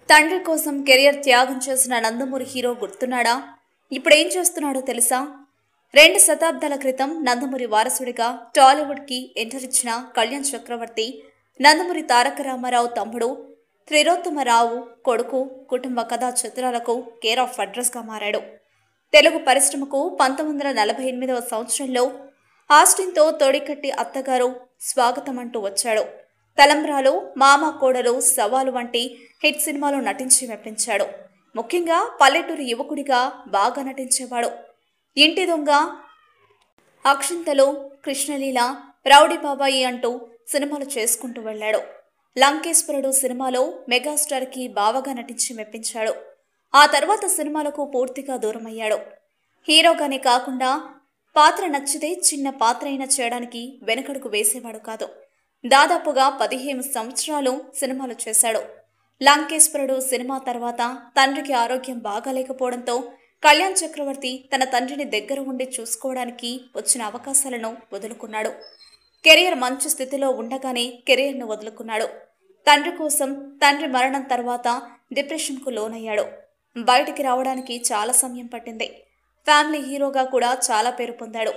తండ్రి కోసం కెరియర్ త్యాగం చేసిన నందమూరి హీరో గుర్తున్నాడా? ఇప్పుడేం చేస్తున్నాడో తెలుసా? 2 శతాబ్దాల క్రితం నందమూరి వారసుడిగా టాలీవుడ్కి ఎంటర్ ఇచ్చిన కళ్యాణ్ చక్రవర్తి నందమూరి తారక రామారావు తమ్ముడు త్రిలోత్తమరావు కొడుకు కుటుంబ కథా చిత్రాలకు కేర్ ఆఫ్ అడ్రస్గా మారాడు. తెలుగు పరిశ్రమకు 1948వ సంవత్సరంలో ఆస్టిన్తో తోడికట్టి అత్తగారు స్వాగతం అంటూ వచ్చాడు. తలంబ్రాలు, మామ కోడలు, సవాలు వంటి హిట్ సినిమాలు నటించి మెప్పించాడు. ముఖ్యంగా పల్లెటూరు యువకుడిగా బాగా నటించేవాడు. ఇంటి దొంగ, అక్షింతలు, కృష్ణలీల, రౌడీ బాబాయి అంటూ సినిమాలు చేసుకుంటూ వెళ్ళాడు. లంకేశ్వరుడు సినిమాలో మెగాస్టార్కి బావగా నటించి మెప్పించాడు. ఆ తర్వాత సినిమాలకు పూర్తిగా దూరమయ్యాడు. హీరోగానే కాకుండా పాత్ర నచ్చితే చిన్న పాత్ర అయినా చేయడానికి వెనకడుగు వేసేవాడు కాదు. దాదాపుగా 15 సంవత్సరాలు సినిమాలు చేశాడు. లంకేశ్వరుడు సినిమా తర్వాత తండ్రికి ఆరోగ్యం బాగాలేకపోవడంతో కళ్యాణ్ చక్రవర్తి తన తండ్రిని దగ్గర ఉండి చూసుకోవడానికి వచ్చిన అవకాశాలను వదులుకున్నాడు. కెరియర్ మంచి స్థితిలో ఉండగానే కెరియర్ను వదులుకున్నాడు. తండ్రి కోసం తండ్రి మరణం తర్వాత డిప్రెషన్కు లోనయ్యాడు. బయటికి రావడానికి చాలా సమయం పట్టింది. ఫ్యామిలీ హీరోగా కూడా చాలా పేరు పొందాడు.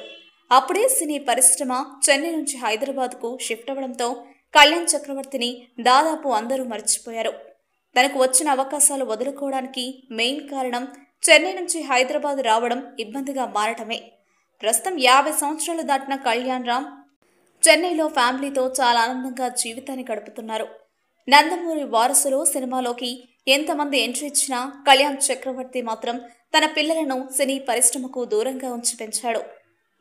అప్పుడే సినీ పరిశ్రమ చెన్నై నుంచి హైదరాబాద్కు షిఫ్ట్ అవ్వడంతో కళ్యాణ్ చక్రవర్తిని దాదాపు అందరూ మర్చిపోయారు. తనకు వచ్చిన అవకాశాలు వదులుకోవడానికి మెయిన్ కారణం చెన్నై నుంచి హైదరాబాద్ రావడం ఇబ్బందిగా మారటమే. ప్రస్తుతం 50 సంవత్సరాలు దాటిన కళ్యాణ్ రామ్ చెన్నైలో ఫ్యామిలీతో చాలా ఆనందంగా జీవితాన్ని గడుపుతున్నారు. నందమూరి వారసులు సినిమాలోకి ఎంతమంది ఎంట్రీ ఇచ్చినా కళ్యాణ్ చక్రవర్తి మాత్రం తన పిల్లలను సినీ పరిశ్రమకు దూరంగా ఉంచి పెంచాడు.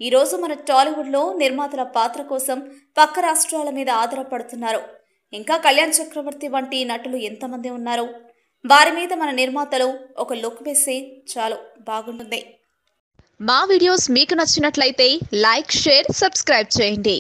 ఈరోజు మన టాలీవుడ్లో నిర్మాతల పాత్ర కోసం పక్క రాష్ట్రాల మీద ఆధారపడుతున్నారు. ఇంకా కళ్యాణ్ చక్రవర్తి వంటి నటులు ఎంతమంది ఉన్నారు? వారి మీద మన నిర్మాతలు ఒక లుక్ వేస్తే చాలు, బాగుంటుంది. మా వీడియోస్ మీకు నచ్చినట్లయితే లైక్, షేర్, సబ్స్క్రైబ్ చేయండి.